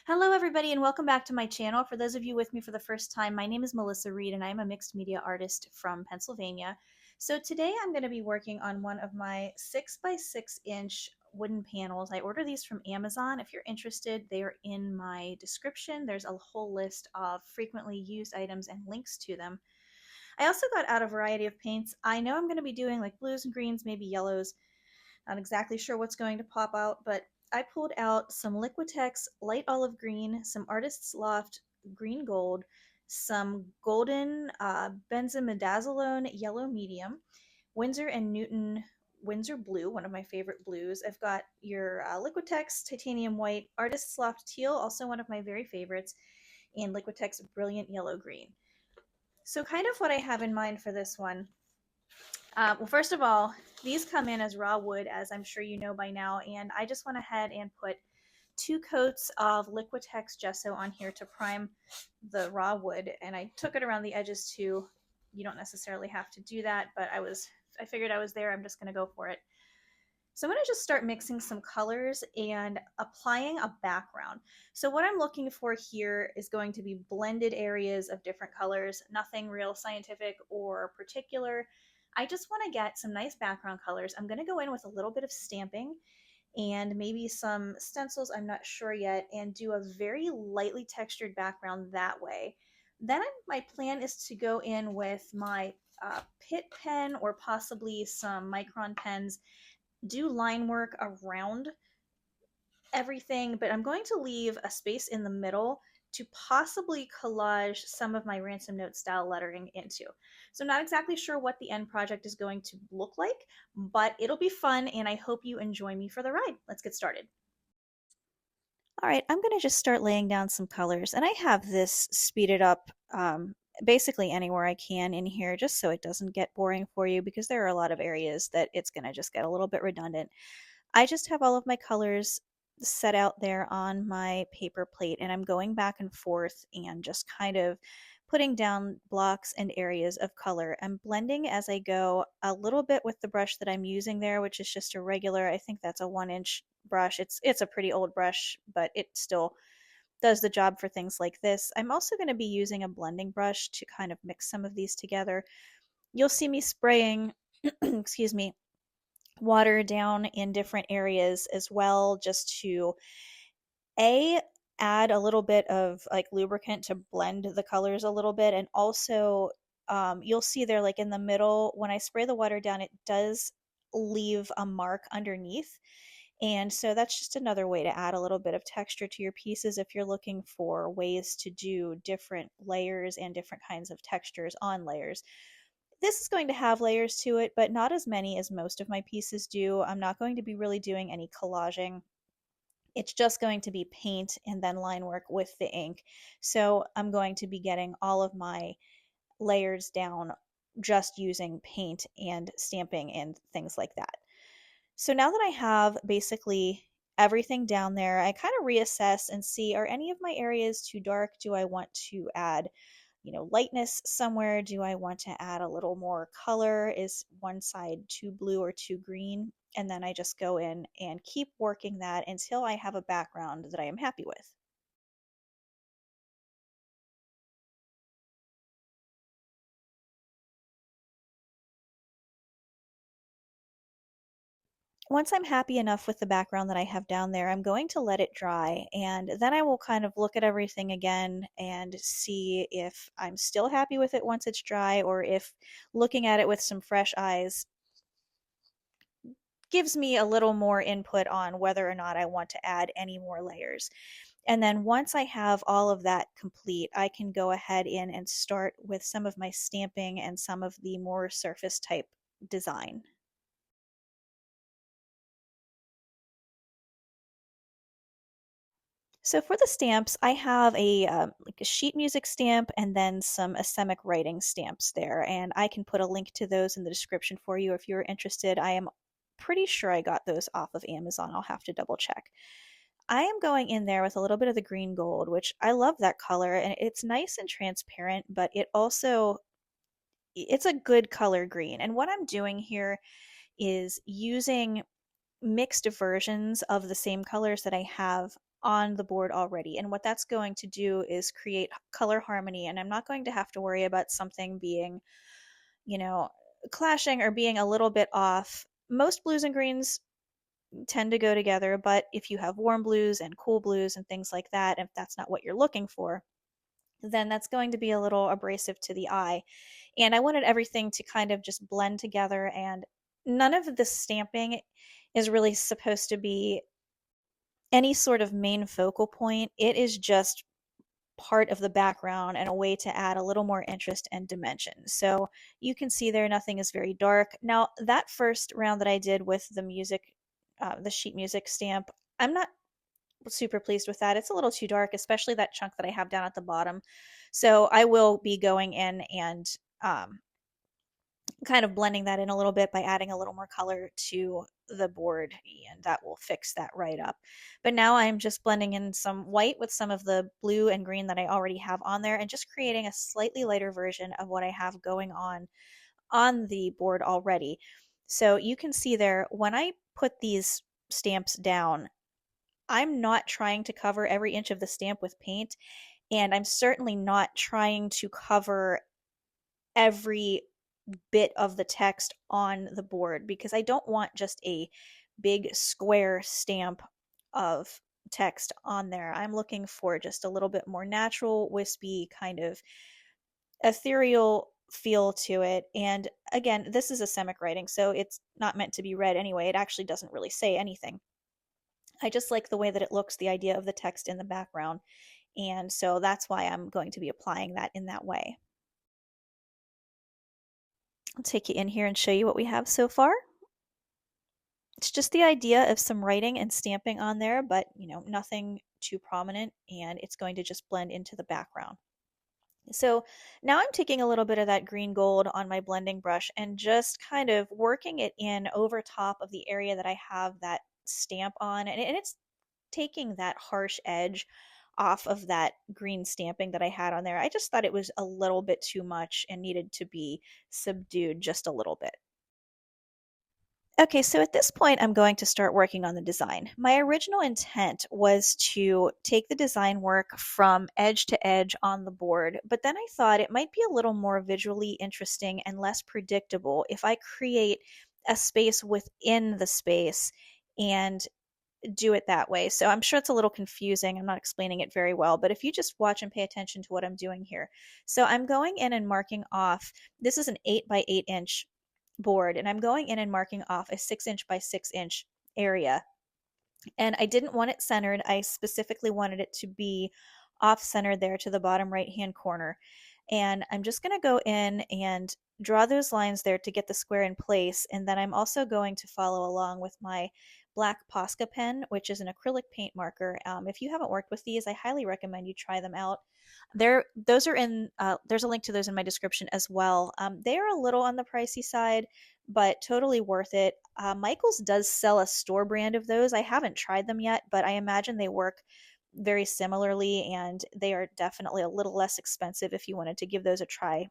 Hello everybody and welcome back to my channel. For those of you with me for the first time, my name is Melissa Reed and I'm a mixed media artist from Pennsylvania. So today I'm going to be working on one of my 6x6 inch wooden panels. I ordered these from Amazon. If you're interested, they are in my description. There's a whole list of frequently used items and links to them. I also got out a variety of paints. I know I'm going to be doing like blues and greens, maybe yellows. Not exactly sure what's going to pop out, but I pulled out some Liquitex light olive green, some Artist's Loft green gold, some golden benzimidazolone yellow medium, Winsor and Newton Windsor blue, one of my favorite blues. I've got your Liquitex titanium white, Artist's Loft teal, also one of my very favorites, and Liquitex brilliant yellow green. So kind of what I have in mind for this one. Well, first of all, these come in as raw wood, as I'm sure you know by now, and I just went ahead and put 2 coats of Liquitex gesso on here to prime the raw wood, and I took it around the edges too. You don't necessarily have to do that, but I figured I was there, I'm just going to go for it. So I'm going to just start mixing some colors and applying a background. So what I'm looking for here is going to be blended areas of different colors, nothing real scientific or particular. I just want to get some nice background colors. I'm going to go in with a little bit of stamping and maybe some stencils, I'm not sure yet, and do a very lightly textured background that way. Then my plan is to go in with my Pitt pen or possibly some micron pens, do line work around everything, but I'm going to leave a space in the middle to possibly collage some of my ransom note style lettering into. So not exactly sure what the end project is going to look like, but it'll be fun and I hope you enjoy me for the ride. Let's get started. All right, I'm going to just start laying down some colors, and I have this speeded up basically anywhere I can in here just so it doesn't get boring for you, because there are a lot of areas that it's going to just get a little bit redundant. I just have all of my colors set out there on my paper plate, and I'm going back and forth and just kind of putting down blocks and areas of color. I'm blending as I go a little bit with the brush that I'm using there, which is just a regular, I think that's a 1-inch brush. It's a pretty old brush, but it still does the job for things like this. I'm also going to be using a blending brush to kind of mix some of these together. You'll see me spraying, excuse me, water down in different areas as well, just to a add a little bit of like lubricant to blend the colors a little bit, and also you'll see there, like in the middle, when I spray the water down, it does leave a mark underneath, and so that's just another way to add a little bit of texture to your pieces if you're looking for ways to do different layers and different kinds of textures on layers. This is going to have layers to it, but not as many as most of my pieces do. I'm not going to be really doing any collaging. It's just going to be paint and then line work with the ink. So I'm going to be getting all of my layers down just using paint and stamping and things like that. So now that I have basically everything down there, I kind of reassess and see, are any of my areas too dark? Do I want to add lightness somewhere? Do I want to add a little more color? Is one side too blue or too green? And then I just go in and keep working that until I have a background that I am happy with. Once I'm happy enough with the background that I have down there, I'm going to let it dry, and then I will kind of look at everything again and see if I'm still happy with it once it's dry, or if looking at it with some fresh eyes gives me a little more input on whether or not I want to add any more layers. And then once I have all of that complete, I can go ahead in and start with some of my stamping and some of the more surface type design. So for the stamps, I have like a sheet music stamp and then some Asemic writing stamps there, and I can put a link to those in the description for you if you're interested. I am pretty sure I got those off of Amazon. I'll have to double check. I am going in there with a little bit of the green gold, which I love that color, and it's nice and transparent, but it's a good color green. And what I'm doing here is using mixed versions of the same colors that I have on the board already. And what that's going to do is create color harmony. And I'm not going to have to worry about something being, you know, clashing or being a little bit off. Most blues and greens tend to go together, but if you have warm blues and cool blues and things like that, if that's not what you're looking for, then that's going to be a little abrasive to the eye. And I wanted everything to kind of just blend together, and none of the stamping is really supposed to be any sort of main focal point. It is just part of the background and a way to add a little more interest and dimension. So you can see there nothing is very dark. Now that first round that I did with the music, the sheet music stamp, I'm not super pleased with that. It's a little too dark, especially that chunk that I have down at the bottom. So I will be going in and kind of blending that in a little bit by adding a little more color to the board, and that will fix that right up. But now I'm just blending in some white with some of the blue and green that I already have on there, and just creating a slightly lighter version of what I have going on the board already. So you can see there, when I put these stamps down, I'm not trying to cover every inch of the stamp with paint, and I'm certainly not trying to cover every bit of the text on the board, because I don't want just a big square stamp of text on there. I'm looking for just a little bit more natural, wispy, kind of ethereal feel to it. And again, this is a semic writing, so it's not meant to be read anyway. It actually doesn't really say anything. I just like the way that it looks, the idea of the text in the background. And so that's why I'm going to be applying that in that way. I'll take you in here and show you what we have so far. It's just the idea of some writing and stamping on there, but nothing too prominent, and it's going to just blend into the background. So now I'm taking a little bit of that green gold on my blending brush and just kind of working it in over top of the area that I have that stamp on, and it's taking that harsh edge off of that green stamping that I had on there. I just thought it was a little bit too much and needed to be subdued just a little bit. Okay, so at this point, I'm going to start working on the design. My original intent was to take the design work from edge to edge on the board, but then I thought it might be a little more visually interesting and less predictable if I create a space within the space and do it that way. So I'm sure it's a little confusing. I'm not explaining it very well, but if you just watch and pay attention to what I'm doing here. So I'm going in and marking off, this is an 8 by 8 inch board, and I'm going in and marking off a 6 inch by 6 inch area. And I didn't want it centered. I specifically wanted it to be off centered there to the bottom right hand corner. And I'm just going to go in and draw those lines there to get the square in place. And then I'm also going to follow along with my black Posca pen, which is an acrylic paint marker. If you haven't worked with these, I highly recommend you try them out. Those are in. There's a link to those in my description as well. They are a little on the pricey side, but totally worth it. Michaels does sell a store brand of those. I haven't tried them yet, but I imagine they work very similarly, and they are definitely a little less expensive if you wanted to give those a try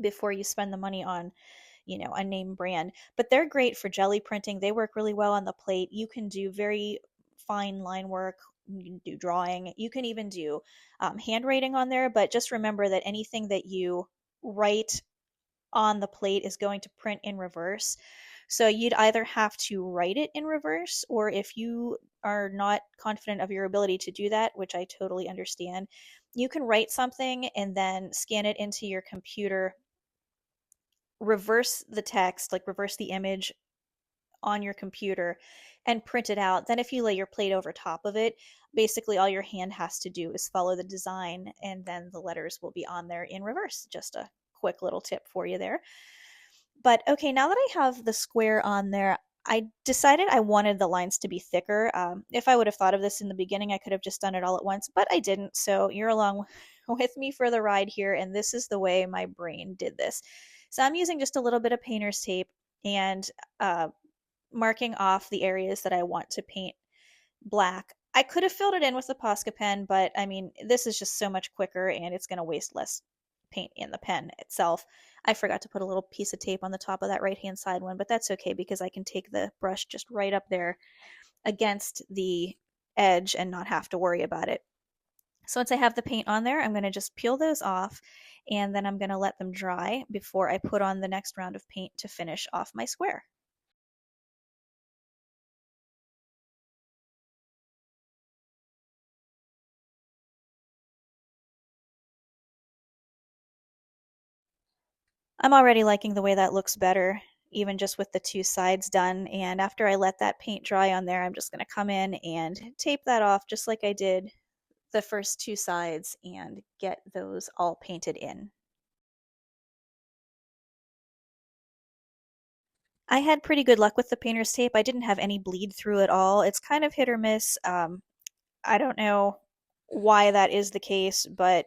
before you spend the money on a name brand. But they're great for jelly printing. They work really well on the plate. You can do very fine line work, you can do drawing, you can even do handwriting on there. But just remember that anything that you write on the plate is going to print in reverse. So you'd either have to write it in reverse, or if you are not confident of your ability to do that, which I totally understand, you can write something and then scan it into your computer, reverse the text, like reverse the image on your computer, and print it out. Then if you lay your plate over top of it, basically all your hand has to do is follow the design, and then the letters will be on there in reverse. Just a quick little tip for you there. But okay, now that I have the square on there, I decided I wanted the lines to be thicker. If I would have thought of this in the beginning, I could have just done it all at once, but I didn't. So you're along with me for the ride here, and this is the way my brain did this. So I'm using just a little bit of painter's tape and marking off the areas that I want to paint black. I could have filled it in with the Posca pen, but I mean, this is just so much quicker and it's going to waste less paint in the pen itself. I forgot to put a little piece of tape on the top of that right hand side one, but that's okay because I can take the brush just right up there against the edge and not have to worry about it. So once I have the paint on there, I'm going to just peel those off, and then I'm going to let them dry before I put on the next round of paint to finish off my square. I'm already liking the way that looks better, even just with the two sides done. And after I let that paint dry on there, I'm just going to come in and tape that off just like I did the first two sides and get those all painted in. I had pretty good luck with the painter's tape. I didn't have any bleed through at all. It's kind of hit or miss. I don't know why that is the case, but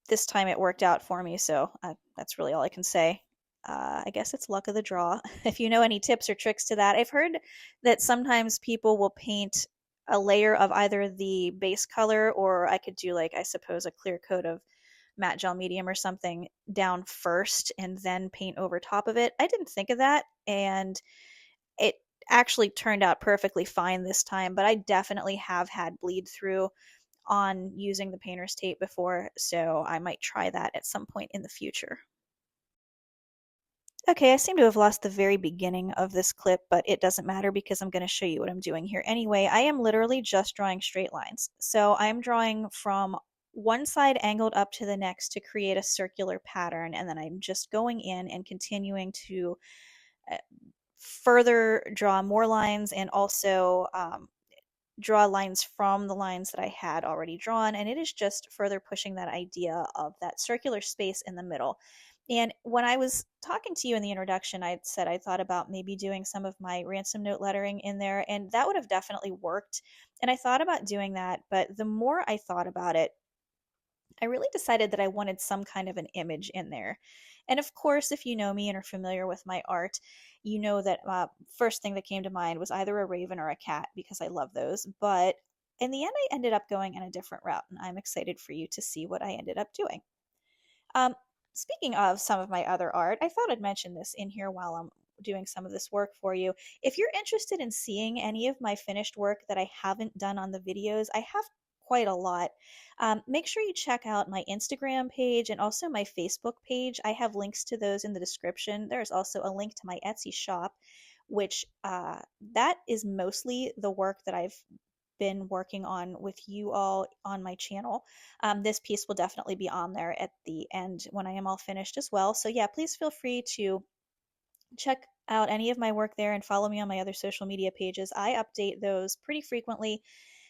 this time it worked out for me, so that's really all I can say. I guess it's luck of the draw. If you know any tips or tricks to that, I've heard that sometimes people will paint a layer of either the base color, or I could do, like, I suppose, a clear coat of matte gel medium or something down first and then paint over top of it. I didn't think of that, and it actually turned out perfectly fine this time, but I definitely have had bleed through on using the painter's tape before, so I might try that at some point in the future. Okay, I seem to have lost the very beginning of this clip, but it doesn't matter because I'm going to show you what I'm doing here anyway. I am literally just drawing straight lines. So I'm drawing from one side angled up to the next to create a circular pattern, and then I'm just going in and continuing to further draw more lines and also draw lines from the lines that I had already drawn, and it is just further pushing that idea of that circular space in the middle. And when I was talking to you in the introduction, I said I thought about maybe doing some of my ransom note lettering in there, and that would have definitely worked. And I thought about doing that, but the more I thought about it, I really decided that I wanted some kind of an image in there. And of course, if you know me and are familiar with my art, you know that first thing that came to mind was either a raven or a cat because I love those. But in the end, I ended up going in a different route, and I'm excited for you to see what I ended up doing. Um, Speaking of some of my other art, I thought I'd mention this in here while I'm doing some of this work for you. If you're interested in seeing any of my finished work that I haven't done on the videos, I have quite a lot. Make sure you check out my Instagram page and also my Facebook page. I have links to those in the description. There's also a link to my Etsy shop, which that is mostly the work that I've been working on with you all on my channel. This piece will definitely be on there at the end when I am all finished as well. So yeah, please feel free to check out any of my work there and follow me on my other social media pages. I update those pretty frequently.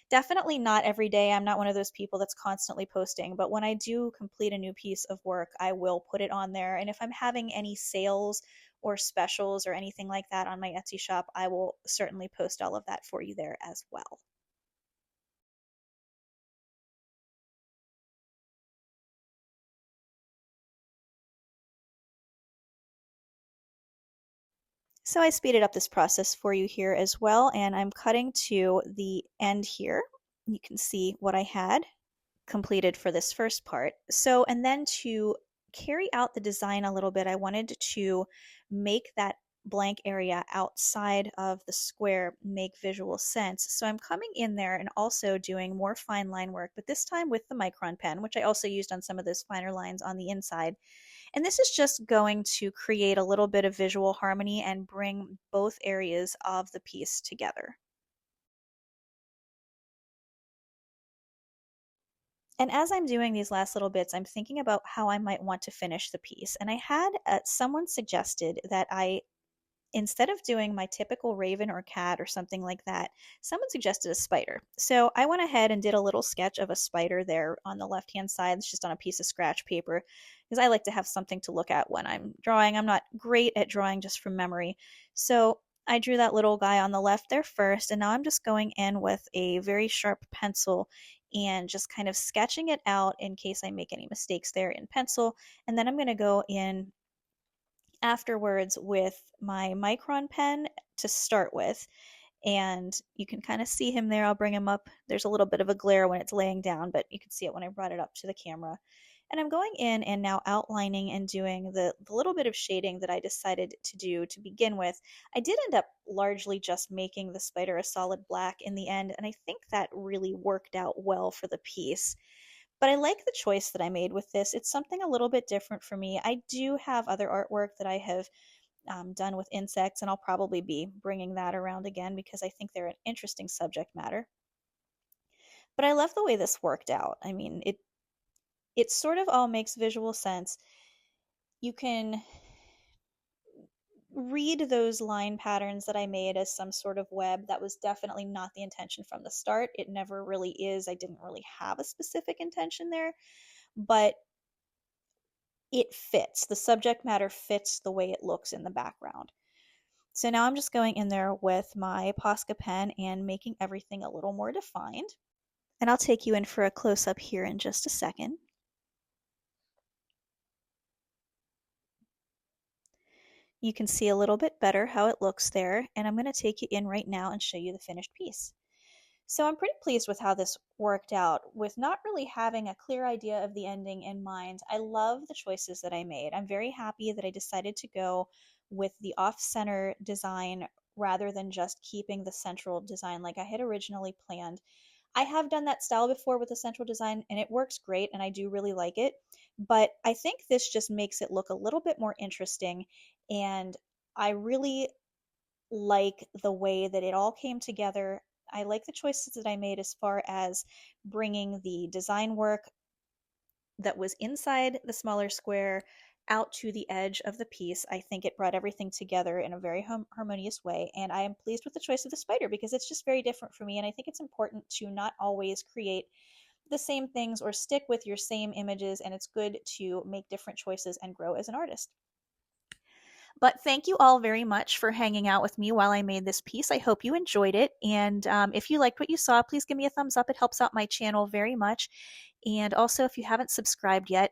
Definitely not every day. I'm not one of those people that's constantly posting, but when I do complete a new piece of work, I will put it on there. And if I'm having any sales or specials or anything like that on my Etsy shop, I will certainly post all of that for you there as well. So I speeded up this process for you here as well, and I'm cutting to the end here. You can see what I had completed for this first part. So, and then to carry out the design a little bit, I wanted to make that blank area outside of the square make visual sense. So I'm coming in there and also doing more fine line work, but this time with the micron pen, which I also used on some of those finer lines on the inside. And this is just going to create a little bit of visual harmony and bring both areas of the piece together. And as I'm doing these last little bits, I'm thinking about how I might want to finish the piece. And I had someone suggested that I, instead of doing my typical raven or cat or something like that, someone suggested a spider. So I went ahead and did a little sketch of a spider there on the left hand side. It's just on a piece of scratch paper because I like to have something to look at when I'm drawing. I'm not great at drawing just from memory. So I drew that little guy on the left there first, and now I'm just going in with a very sharp pencil and just kind of sketching it out in case I make any mistakes there in pencil. And then I'm going to go in afterwards with my micron pen to start with. And you can kind of see him there. I'll bring him up. There's a little bit of a glare when it's laying down, but you can see it when I brought it up to the camera. And I'm going in and now outlining and doing the little bit of shading that I decided to do to begin with. I did end up largely just making the spider a solid black in the end, and I think that really worked out well for the piece. But I like the choice that I made with this. It's something a little bit different for me. I do have other artwork that I have done with insects, and I'll probably be bringing that around again because I think they're an interesting subject matter. But I love the way this worked out. I mean, it sort of all makes visual sense. You can read those line patterns that I made as some sort of web. That was definitely not the intention from the start. It never really is. I didn't really have a specific intention there, but it fits. The subject matter fits the way it looks in the background. So now I'm just going in there with my Posca pen and making everything a little more defined. And I'll take you in for a close-up here in just a second. You can see a little bit better how it looks there, and I'm going to take you in right now and show you the finished piece. So I'm pretty pleased with how this worked out. With not really having a clear idea of the ending in mind, I love the choices that I made. I'm very happy that I decided to go with the off-center design rather than just keeping the central design like I had originally planned. I have done that style before with the central design and it works great and I do really like it, but I think this just makes it look a little bit more interesting, and I really like the way that it all came together. I like the choices that I made as far as bringing the design work that was inside the smaller square out to the edge of the piece. I think it brought everything together in a very harmonious way, and I am pleased with the choice of the spider because it's just very different for me, and I think it's important to not always create the same things or stick with your same images, and it's good to make different choices and grow as an artist. But thank you all very much for hanging out with me while I made this piece. I hope you enjoyed it. And if you liked what you saw, please give me a thumbs up. It helps out my channel very much. And also, if you haven't subscribed yet,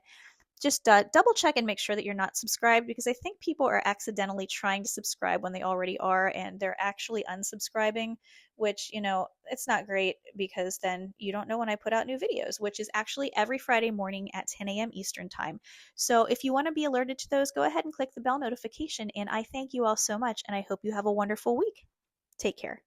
just double check and make sure that you're not subscribed, because I think people are accidentally trying to subscribe when they already are and they're actually unsubscribing, which, it's not great because then you don't know when I put out new videos, which is actually every Friday morning at 10 a.m. Eastern time. So if you want to be alerted to those, go ahead and click the bell notification. And I thank you all so much, and I hope you have a wonderful week. Take care.